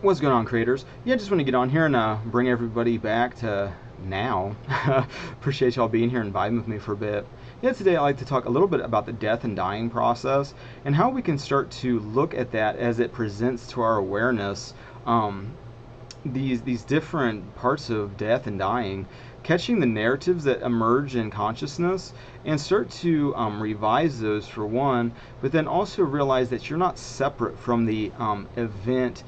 What's going on, creators? Yeah, just want to get on here and bring everybody back to now. Appreciate y'all being here and vibing with me for a bit. Yeah, today I'd like to talk a little bit about the death and dying process and how we can start to look at that as it presents to our awareness. These different parts of death and dying, catching the narratives that emerge in consciousness and start to revise those for one, but then also realize that you're not separate from the event,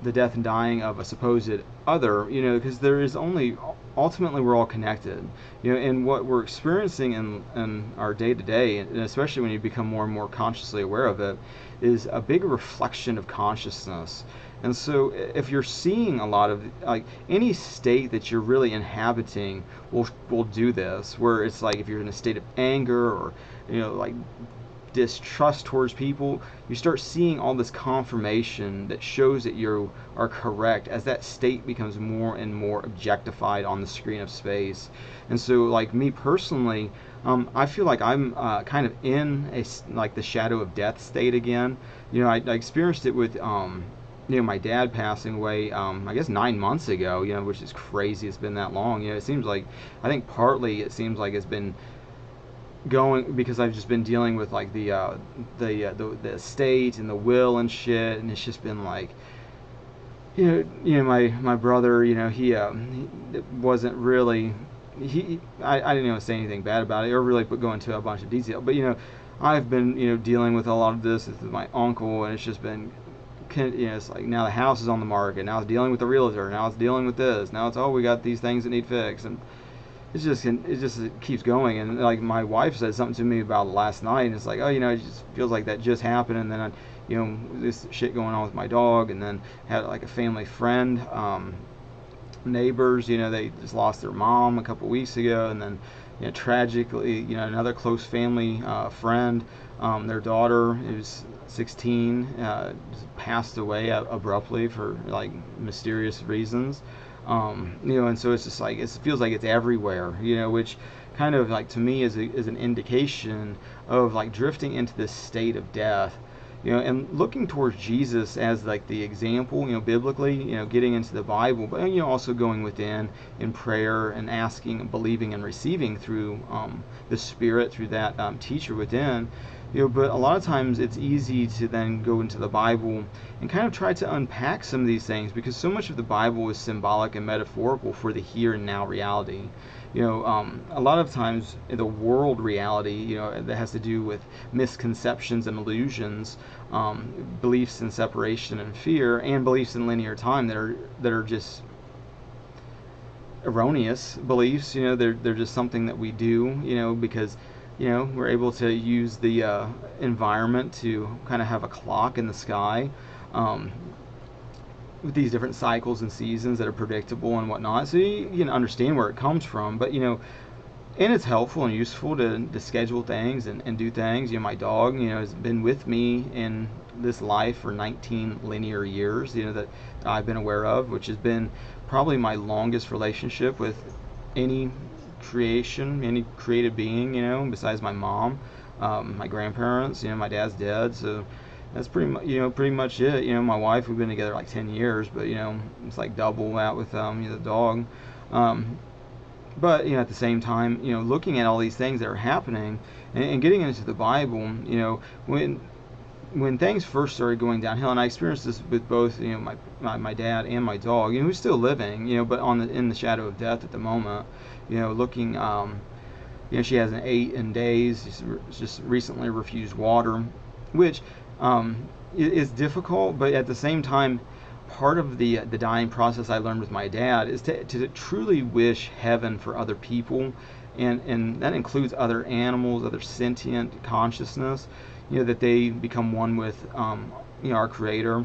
the death and dying of a supposed other, because there is only, ultimately we're all connected, and what we're experiencing in our day to day, and especially when you become more and more consciously aware of it, is a big reflection of consciousness. And so if you're seeing a lot of, like, any state that you're really inhabiting will do this, where it's like if you're in a state of anger or like distrust towards people, you start seeing all this confirmation that shows that you are correct as that state becomes more and more objectified on the screen of space. And so, like me personally, I feel like I'm kind of in like the shadow of death state again. I experienced it with my dad passing away, I guess 9 months ago, which is crazy. It's been that long. It seems like, I think partly it seems like it's been going because I've just been dealing with like the estate and the will and shit, and it's just been like, my brother, he wasn't really, I didn't even say anything bad about it or really go into a bunch of detail, but I've been dealing with a lot of this with my uncle, and it's just been, it's like now the house is on the market, now it's dealing with the realtor, now it's dealing with this, now it's, oh, we got these things that need fixed, and it keeps going. And like my wife said something to me about last night, and it's like, oh, it just feels like that just happened. And then this shit going on with my dog, and then had like a family friend, neighbors, they just lost their mom a couple weeks ago, and then tragically, another close family friend, their daughter, who's 16, just passed away abruptly for like mysterious reasons. And so it's just like, it feels like it's everywhere, which kind of like to me is an indication of like drifting into this state of death, and looking towards Jesus as like the example, biblically, getting into the Bible, but also going within in prayer and asking and believing and receiving through the Spirit, through that teacher within. But a lot of times it's easy to then go into the Bible and kind of try to unpack some of these things, because so much of the Bible is symbolic and metaphorical for the here and now reality. A lot of times the world reality, that has to do with misconceptions and illusions, beliefs in separation and fear, and beliefs in linear time that are just erroneous beliefs. They're just something that we do, because we're able to use the environment to kind of have a clock in the sky, with these different cycles and seasons that are predictable and whatnot. So you can understand where it comes from, but and it's helpful and useful to schedule things and do things. My dog, has been with me in this life for 19 linear years, that I've been aware of, which has been probably my longest relationship with any creation, any created being, besides my mom, my grandparents. My dad's dead, so that's pretty much it. My wife, we've been together like 10 years, but it's like double that with the dog. But at the same time, looking at all these things that are happening, and getting into the Bible, when things first started going downhill, and I experienced this with both, my dad and my dog, who's still living, but in the shadow of death at the moment, looking, she has an 8 in days. She's just recently refused water, which is difficult, but at the same time, part of the dying process I learned with my dad is to truly wish heaven for other people, and that includes other animals, other sentient consciousness, that they become one with our Creator,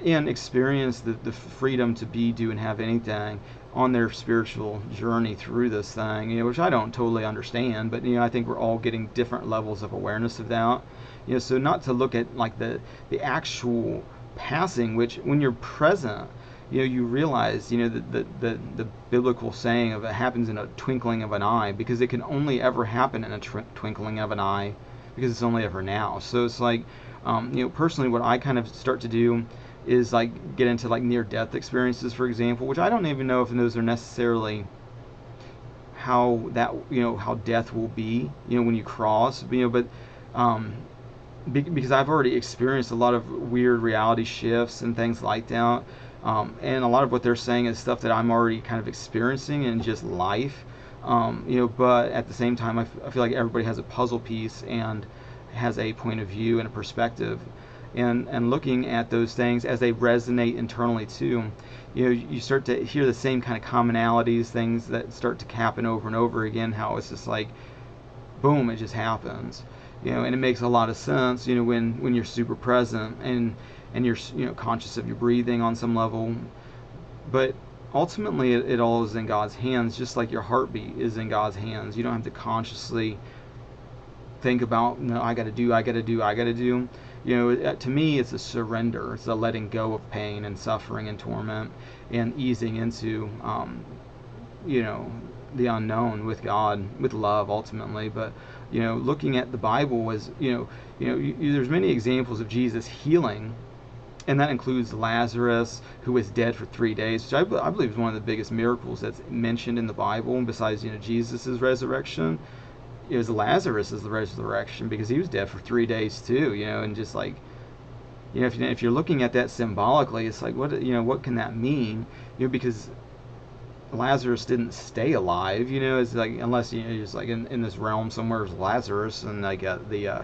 and experience the freedom to be, do, and have anything on their spiritual journey through this thing, which I don't totally understand, but I think we're all getting different levels of awareness of that. So not to look at like the actual passing, which when you're present, you realize, the biblical saying of it happens in a twinkling of an eye, because it can only ever happen in a twinkling of an eye, because it's only ever now. So it's like, personally, what I kind of start to do is like get into like near-death experiences, for example, which I don't even know if those are necessarily how that, how death will be, when you cross, but um, because I've already experienced a lot of weird reality shifts and things like that. And a lot of what they're saying is stuff that I'm already kind of experiencing in just life. But at the same time, I feel like everybody has a puzzle piece and has a point of view and a perspective. And looking at those things as they resonate internally too, you start to hear the same kind of commonalities, things that start to happen over and over again, how it's just like, boom, it just happens. And it makes a lot of sense, when you're super present and you're, conscious of your breathing on some level. But ultimately, it all is in God's hands, just like your heartbeat is in God's hands. You don't have to consciously think about, no, I got to do. To me, it's a surrender. It's a letting go of pain and suffering and torment, and easing into, the unknown with God, with love ultimately. But looking at the Bible was, there's many examples of Jesus healing, and that includes Lazarus, who was dead for 3 days, which I believe is one of the biggest miracles that's mentioned in the Bible. Besides, Jesus' resurrection, it was Lazarus' resurrection, because he was dead for 3 days too. And just like, if you're looking at that symbolically, it's like, what can that mean? Because Lazarus didn't stay alive, it's like, unless he's like in this realm somewhere as Lazarus, and like the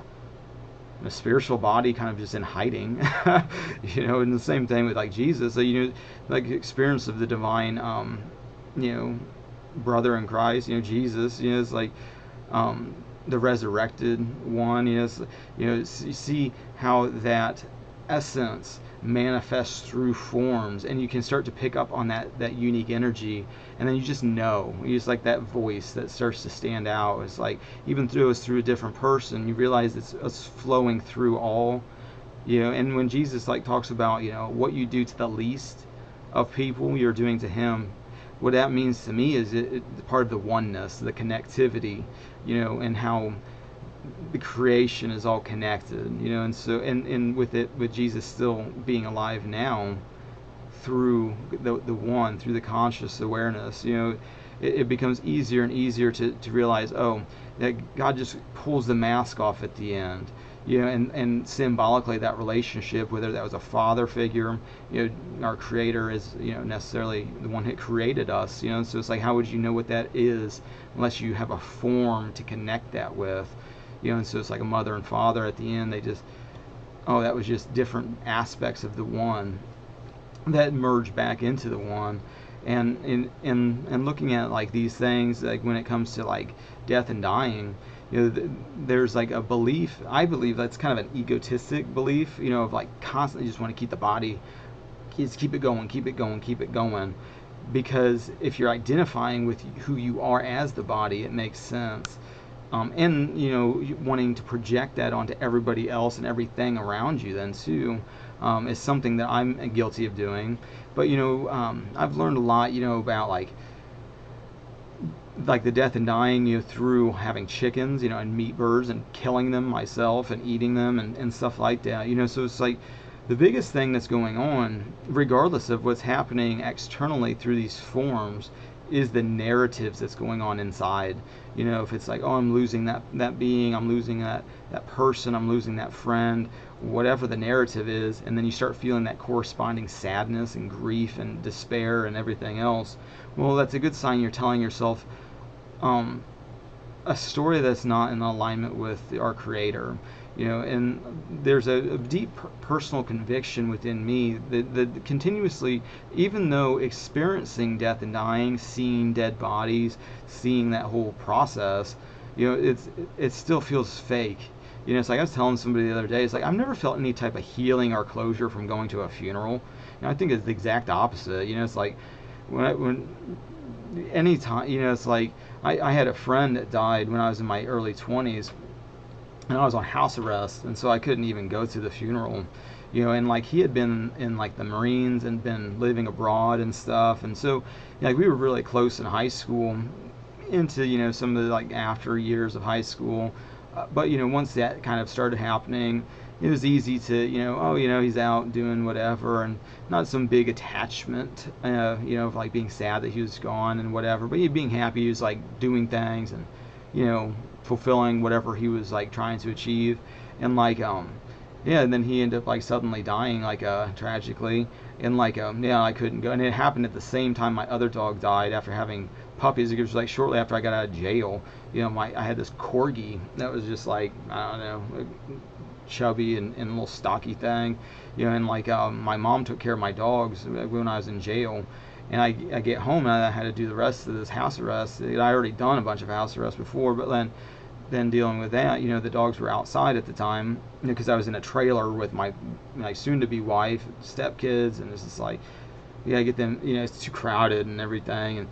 spiritual body kind of just in hiding. And the same thing with like Jesus. So, like experience of the divine, brother in Christ, Jesus, it's like the resurrected one. You see how that essence manifests through forms, and you can start to pick up on that unique energy, and then you just like that voice that starts to stand out. It's like, even though it's through a different person, you realize it's flowing through all. And when Jesus like talks about, what you do to the least of people, you're doing to him. What that means to me is it's part of the oneness, the connectivity, and how the creation is all connected, and so, and with Jesus still being alive now, through the one, through the conscious awareness, it becomes easier and easier to realize, that God just pulls the mask off at the end, and symbolically that relationship, whether that was a father figure, our creator is, necessarily the one that created us, so it's like, how would you know what that is unless you have a form to connect that with? And so it's like a mother and father at the end. They just, that was just different aspects of the one that merge back into the one. And looking at like these things, like when it comes to like death and dying, there's like a belief, I believe that's kind of an egotistic belief, of like constantly just want to keep the body, just keep it going, because if you're identifying with who you are as the body, it makes sense. And wanting to project that onto everybody else and everything around you then too, is something that I'm guilty of doing. But I've learned a lot about like the death and dying, through having chickens, and meat birds, and killing them myself and eating them, and stuff like that. So it's like the biggest thing that's going on, regardless of what's happening externally through these forms, is the narratives that's going on inside. If it's like, I'm losing that being, I'm losing that person, I'm losing that friend, whatever the narrative is, and then you start feeling that corresponding sadness and grief and despair and everything else, well, that's a good sign you're telling yourself a story that's not in alignment with our creator. And there's a deep personal conviction within me that continuously, even though experiencing death and dying, seeing dead bodies, seeing that whole process, it still feels fake. It's like I was telling somebody the other day, it's like I've never felt any type of healing or closure from going to a funeral. I think it's the exact opposite. It's like when anytime, it's like I had a friend that died when I was in my early 20s, and I was on house arrest, and so I couldn't even go to the funeral. And like he had been in like the Marines and been living abroad and stuff, and so like we were really close in high school, into some of the like after years of high school, But once that kind of started happening, it was easy to, oh, he's out doing whatever, and not some big attachment, of like being sad that he was gone and whatever, but being happy he was like doing things and, fulfilling whatever he was like trying to achieve. And like, yeah, and then he ended up like suddenly dying, like, tragically. And like, yeah, I couldn't go. And it happened at the same time my other dog died after having puppies. It was like shortly after I got out of jail. I had this corgi that was just like, I don't know, chubby and a little stocky thing, and like, my mom took care of my dogs when I was in jail, and I get home and I had to do the rest of this house arrest. I already done a bunch of house arrests before, but then dealing with that, the dogs were outside at the time, because I was in a trailer with my soon-to-be wife, stepkids, and it's just like, yeah, I get them, it's too crowded and everything. And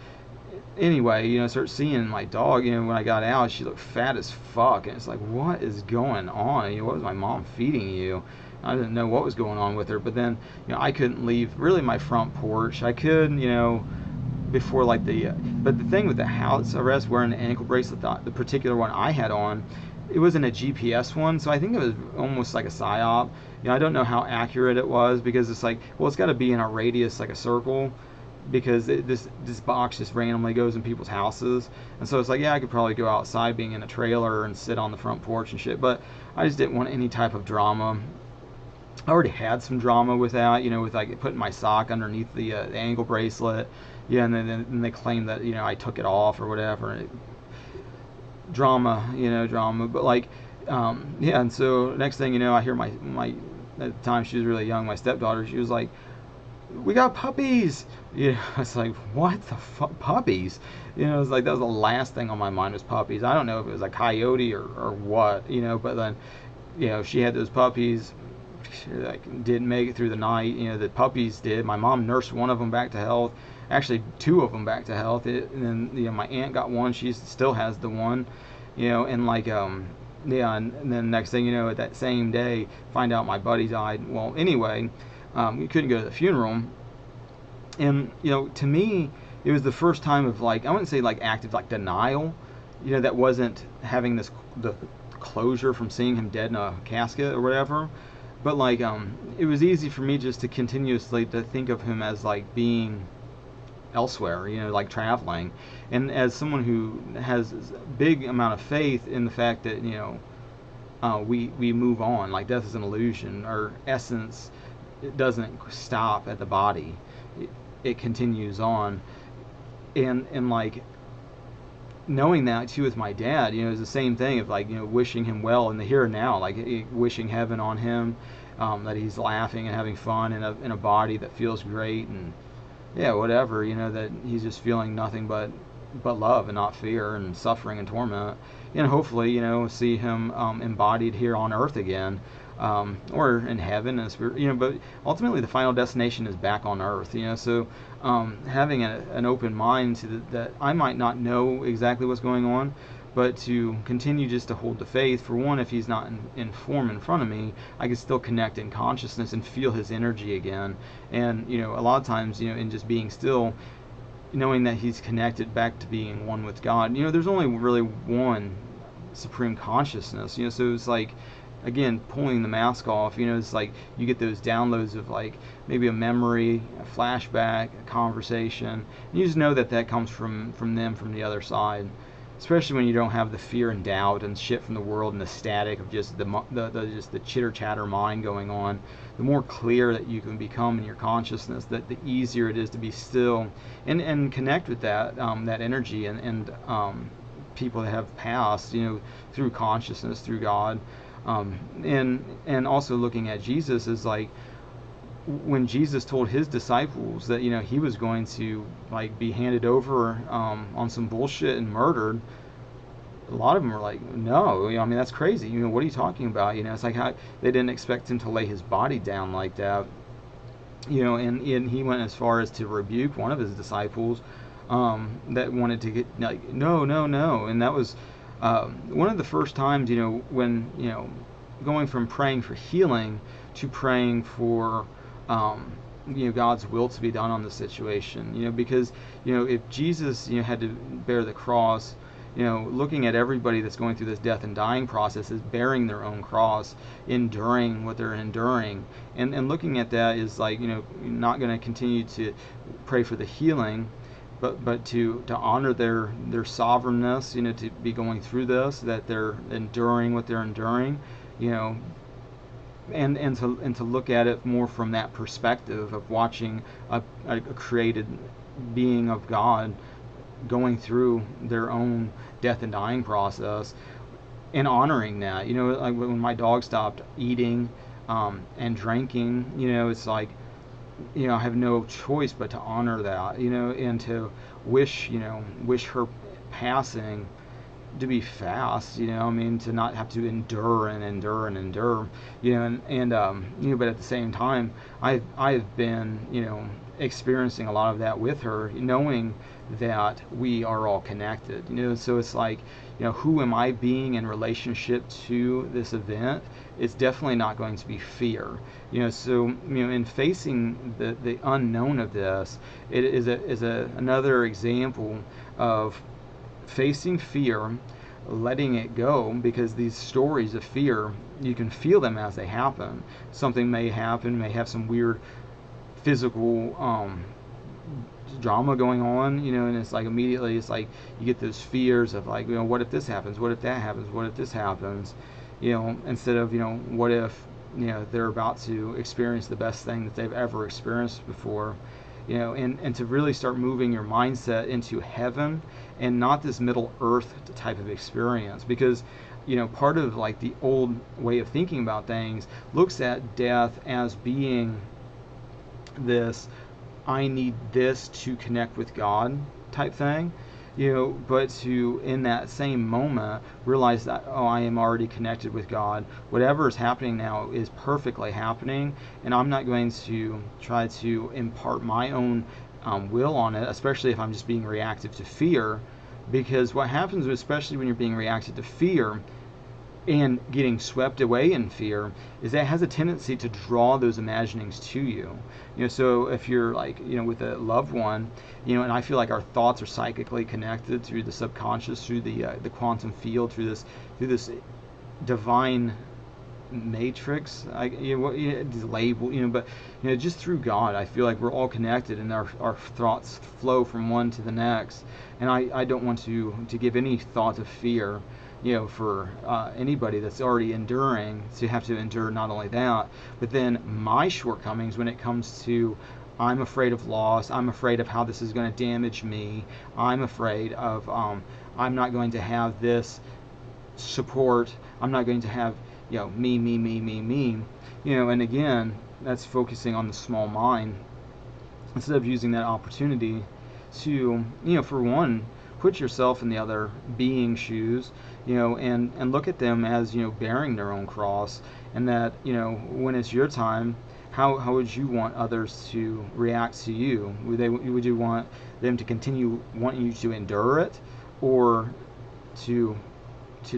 anyway, I start seeing my dog, when I got out, she looked fat as fuck, and it's like, what is going on? What was my mom feeding you? I didn't know what was going on with her. But then, I couldn't leave really my front porch. I could, before like but the thing with the house arrest, wearing the ankle bracelet, the particular one I had on, it wasn't a GPS one, so I think it was almost like a psyop. I don't know how accurate it was, because it's like, well, it's got to be in a radius, like a circle, because this box just randomly goes in people's houses. And so it's like, yeah, I could probably go outside being in a trailer and sit on the front porch and shit, but I just didn't want any type of drama. I already had some drama with that, with like putting my sock underneath the ankle bracelet, yeah, and then they claimed that, I took it off or whatever. Drama, but like, yeah. And so next thing you know, I hear my at the time she was really young, my stepdaughter, she was like, we got puppies. It's like, what the fuck, puppies? It's like, that was the last thing on my mind, was puppies. I don't know if it was a coyote or what, but then, she had those puppies. She like didn't make it through the night. The puppies did. My mom nursed one of them back to health. Actually, two of them back to health. And then, my aunt got one. She still has the one. And like, yeah. And then next thing you know, at that same day, find out my buddy died. Well, anyway, we couldn't go to the funeral. And to me, it was the first time of like, I wouldn't say like active like denial. That wasn't having the closure from seeing him dead in a casket or whatever. But like, it was easy for me just to continuously to think of him as like being elsewhere, like traveling. And as someone who has a big amount of faith in the fact that, we move on, like death is an illusion. Our essence, it doesn't stop at the body. It continues on. And like, knowing that too with my dad, is the same thing of like, wishing him well in the here and now, like wishing heaven on him, that he's laughing and having fun in a body that feels great, and yeah, whatever, that he's just feeling nothing but love and not fear and suffering and torment, and hopefully, see him embodied here on earth again, or in heaven and spirit, but ultimately the final destination is back on earth, so having an open mind to that I might not know exactly what's going on, but to continue just to hold the faith. For one, if he's not in form in front of me, I can still connect in consciousness and feel his energy again. And a lot of times, in just being still, knowing that he's connected back to being one with God. There's only really one supreme consciousness. So it's like, again, pulling the mask off, it's like you get those downloads of like maybe a memory, a flashback, a conversation, and you just know that comes from them, from the other side, especially when you don't have the fear and doubt and shit from the world and the static of just the chitter chatter mind going on. The more clear that you can become in your consciousness, that the easier it is to be still and connect with that energy and people that have passed, through consciousness, through God. And also looking at Jesus is like, when Jesus told his disciples that he was going to like be handed over on some bullshit and murdered, a lot of them were like, no, that's crazy, what are you talking about? It's like how they didn't expect him to lay his body down like that, and he went as far as to rebuke one of his disciples that wanted to get like, no, and that was one of the first times, when, going from praying for healing to praying for, God's will to be done on the situation, because, if Jesus, had to bear the cross, looking at everybody that's going through this death and dying process is bearing their own cross, enduring what they're enduring, and looking at that is like, you're not going to continue to pray for the healing, but to honor their sovereignness, to be going through this, that they're enduring what they're enduring, and to look at it more from that perspective of watching a created being of God going through their own death and dying process, and honoring that. Like when my dog stopped eating and drinking, it's like, I have no choice but to honor that, and to wish her passing to be fast, to not have to endure and endure and endure, but at the same time, I've been, experiencing a lot of that with her, knowing that we are all connected, so it's like, who am I being in relationship to this event? It's definitely not going to be fear, so, in facing the unknown of this, it is another example of facing fear, letting it go, because these stories of fear, you can feel them as they happen. Something may happen, may have some weird physical drama going on, and it's like immediately it's like you get those fears of like, what if this happens, what if that happens, what if this happens, instead of, what if, they're about to experience the best thing that they've ever experienced before, and to really start moving your mindset into heaven and not this Middle Earth type of experience, because part of like the old way of thinking about things looks at death as being this, I need this to connect with God type thing, but to, in that same moment, realize that, oh, I am already connected with God. Whatever is happening now is perfectly happening, and I'm not going to try to impart my own will on it, especially if I'm just being reactive to fear, because what happens, especially when you're being reactive to fear, and getting swept away in fear, is that it has a tendency to draw those imaginings to you. So if you're like, with a loved one, and I feel like our thoughts are psychically connected through the subconscious, through the quantum field, through this divine matrix, label, but just through God, I feel like we're all connected, and our thoughts flow from one to the next, and I don't want to give any thought of fear, for anybody that's already enduring, to have to endure not only that, but then my shortcomings when it comes to, I'm afraid of loss, I'm afraid of how this is going to damage me, I'm afraid of, I'm not going to have this support, I'm not going to have, me, and again, that's focusing on the small mind, instead of using that opportunity to, for one, put yourself in the other being's shoes, and look at them as, bearing their own cross, and that, when it's your time, how would you want others to react to you? Would you want them to continue wanting you to endure it, or to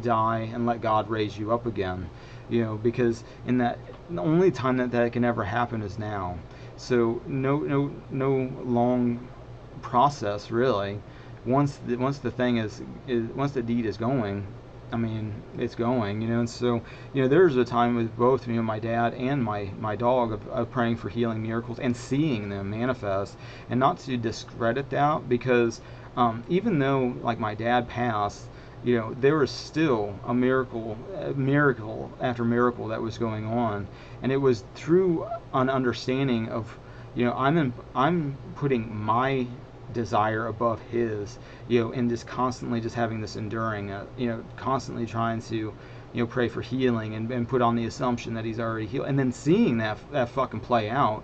die and let God raise you up again? Because in that, the only time that can ever happen is now. So no long process really. Once the thing is once the deed is going, I mean, it's going, and so, there's a time with both, my dad and my dog of praying for healing miracles and seeing them manifest, and not to discredit that, because even though like my dad passed, there was still a miracle after miracle that was going on, and it was through an understanding of, I'm putting my desire above his, and just constantly just having this enduring, constantly trying to, pray for healing, and put on the assumption that he's already healed, and then seeing that fucking play out,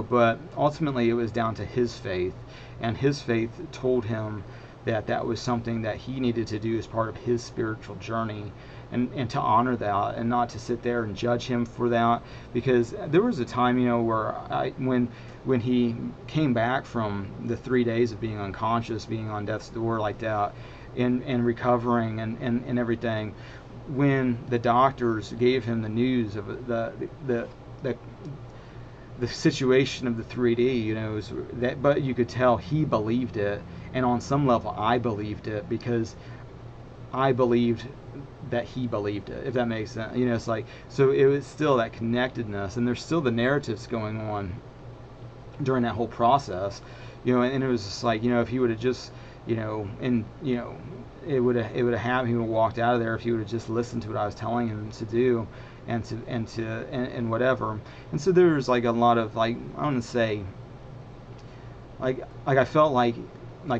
but ultimately it was down to his faith, and his faith told him that was something that he needed to do as part of his spiritual journey, and to honor that, and not to sit there and judge him for that, because there was a time, where when he came back from the 3 days of being unconscious, being on death's door like that, and recovering and everything, when the doctors gave him the news of the situation of the 3D, but you could tell he believed it, and on some level I believed it, because I believed that he believed it, if that makes sense. It's like, so it was still that connectedness, and there's still the narratives going on during that whole process, and it was just like, if he would have just, and it would have happened. He would have walked out of there if he would have just listened to what I was telling him to do, and whatever. And so there's like a lot of, like, I want to say, like I felt like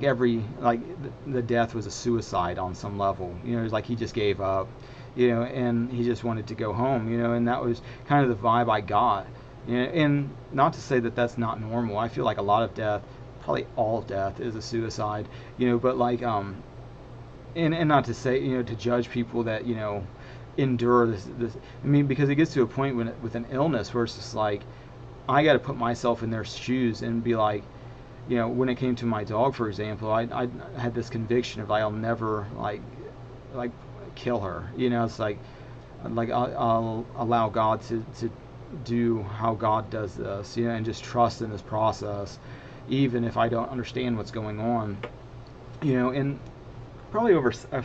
every, like, the death was a suicide on some level. It was like he just gave up, and he just wanted to go home, and that was kind of the vibe I got. And not to say that that's not normal. I feel like a lot of death, probably all death, is a suicide, but like, and not to say, to judge people that, endure this. I mean, because it gets to a point with an illness where it's just like, I got to put myself in their shoes and be like, when it came to my dog, for example, I had this conviction of, I'll never like kill her. It's like I'll allow God to do how God does this, and just trust in this process, even if I don't understand what's going on. And probably over a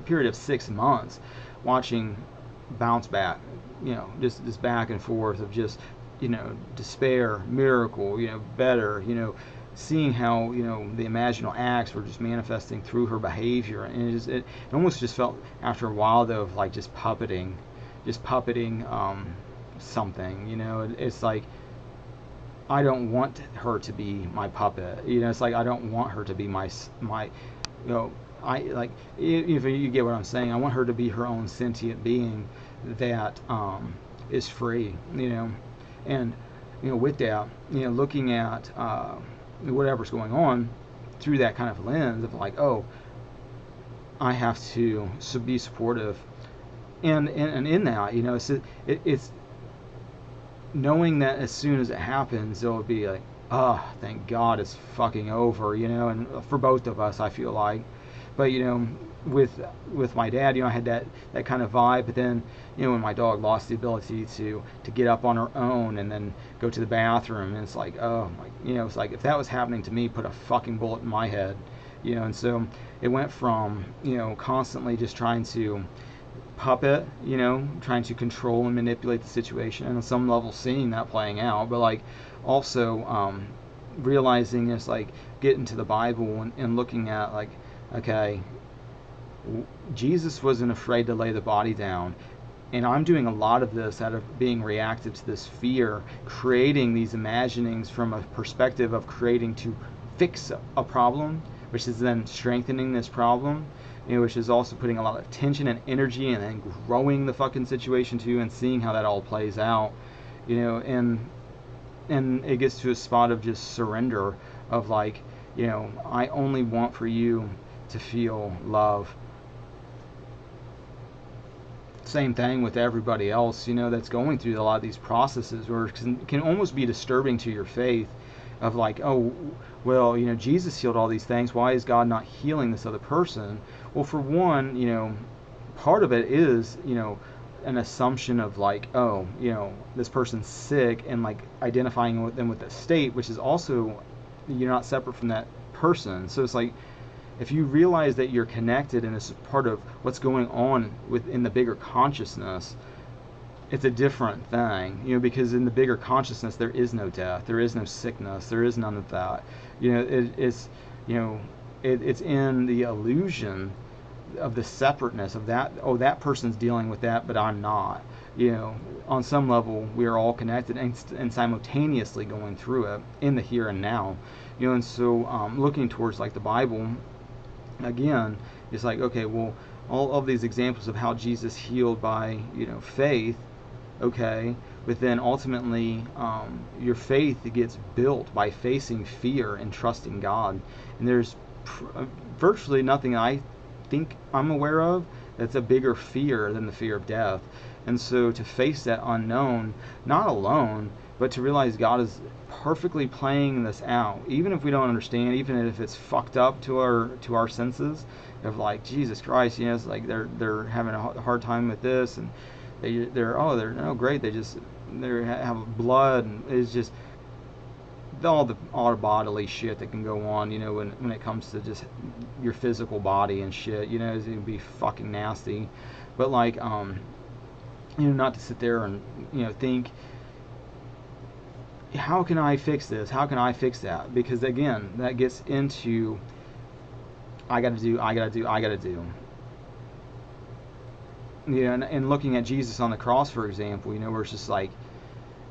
period of 6 months, watching bounce back, just this back and forth of just, despair, miracle, better, seeing how, the imaginal acts were just manifesting through her behavior. And it almost just felt, after a while, though, of like just puppeting something. It's like, I don't want her to be my puppet. It's like, I don't want her to be my I like, if you get what I'm saying, I want her to be her own sentient being that is free. And with that, looking at whatever's going on through that kind of lens of like, oh, I have to be supportive, and in that, it's knowing that as soon as it happens, it'll be like, oh, thank God it's fucking over, and for both of us, I feel like. But with my dad, I had that kind of vibe. But then, when my dog lost the ability to get up on her own and then go to the bathroom, and it's like, oh my, it's like, if that was happening to me, put a fucking bullet in my head. And so it went from, constantly just trying to puppet, trying to control and manipulate the situation, and on some level seeing that playing out, but like also realizing, it's like, getting to the Bible and looking at, like, okay, Jesus wasn't afraid to lay the body down, and I'm doing a lot of this out of being reactive to this fear, creating these imaginings from a perspective of creating to fix a problem, which is then strengthening this problem, which is also putting a lot of tension and energy, and then growing the fucking situation too, and seeing how that all plays out, and it gets to a spot of just surrender, of like, I only want for you to feel love. Same thing with everybody else, that's going through a lot of these processes, where it can almost be disturbing to your faith, of like, oh, well, Jesus healed all these things, why is God not healing this other person? Well, for one, part of it is, an assumption of like, oh, this person's sick, and like identifying with them with the state, which is also, you're not separate from that person. So it's like, if you realize that you're connected and it's part of what's going on within the bigger consciousness, it's a different thing, because in the bigger consciousness, there is no death, there is no sickness, there is none of that. It's in the illusion of the separateness of that. Oh, that person's dealing with that, but I'm not. On some level, we are all connected and simultaneously going through it in the here and now. And so looking towards like the Bible, again, it's like, okay, well, all of these examples of how Jesus healed by, faith, okay, but then ultimately your faith gets built by facing fear and trusting God. And there's virtually nothing I think I'm aware of that's a bigger fear than the fear of death. And so to face that unknown, not alone, but to realize God is perfectly playing this out, even if we don't understand, even if it's fucked up to our senses, of like, Jesus Christ, it's like they're having a hard time with this, and they're great, they have blood, and it's just, all the bodily shit that can go on, you know, when it comes to just your physical body and shit, you know, it can be fucking nasty. But like, you know, not to sit there and, you know, think, how can I fix this? How can I fix that? Because again, that gets into I gotta do. You know, and looking at Jesus on the cross, for example, you know, where it's just like,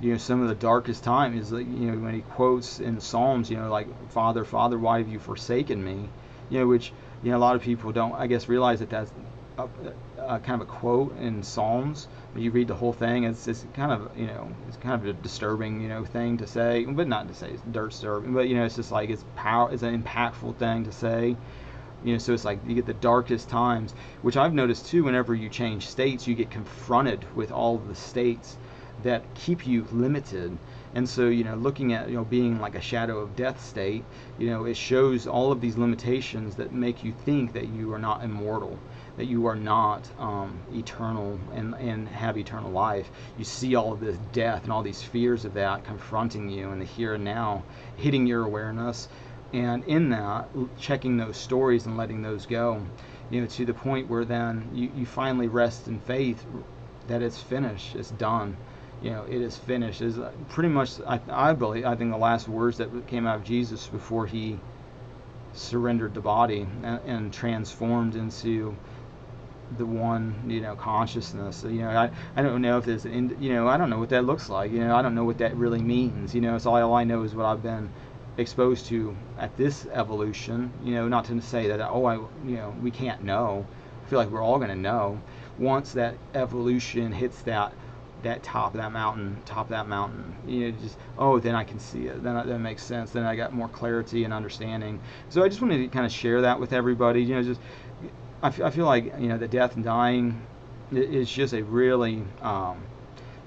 you know, some of the darkest time is like, you know, when he quotes in Psalms, you know, like, Father, Father, why have you forsaken me? You know, which, you know, a lot of people don't, I guess, realize that that's a kind of a quote in Psalms. When you read the whole thing, it's kind of, you know, it's kind of a disturbing, you know, thing to say, but not to say it's disturbing, but, you know, it's just like, it's an impactful thing to say. You know, so it's like you get the darkest times, which I've noticed too. Whenever you change states, you get confronted with all of the states that keep you limited. And so, you know, looking at, you know, being like a shadow of death state, you know, it shows all of these limitations that make you think that you are not immortal, that you are not eternal and have eternal life. You see all of this death and all these fears of that confronting you in the here and now, hitting your awareness. And in that, checking those stories and letting those go, you know, to the point where then you finally rest in faith that it's finished, it's done. You know, it is finished. Is pretty much, I believe, I think the last words that came out of Jesus before he surrendered the body and transformed into the one, you know, consciousness. So, you know, I don't know if there's, you know, I don't know what that looks like. You know, I don't know what that really means. You know, so all I know is what I've been exposed to at this evolution. You know, not to say that, you know, we can't know. I feel like we're all going to know once that evolution hits that top of that mountain, you know, just, then I can see it, then that makes sense, then I got more clarity and understanding. So I just wanted to kind of share that with everybody. You know, just I feel like, you know, the death and dying is just a really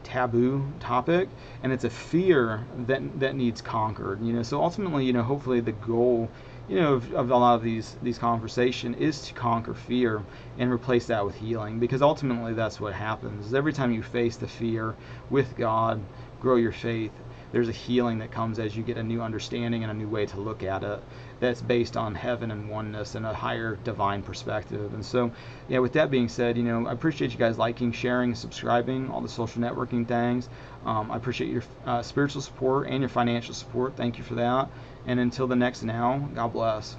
taboo topic, and it's a fear that needs conquered. You know, so ultimately, you know, hopefully the goal, you know, of a lot of these conversation is to conquer fear and replace that with healing, because ultimately that's what happens. Every time you face the fear with God, grow your faith, there's a healing that comes as you get a new understanding and a new way to look at it that's based on heaven and oneness and a higher divine perspective. And so, yeah, with that being said, you know, I appreciate you guys liking, sharing, subscribing, all the social networking things. I appreciate your spiritual support and your financial support. Thank you for that. And until the next now, God bless.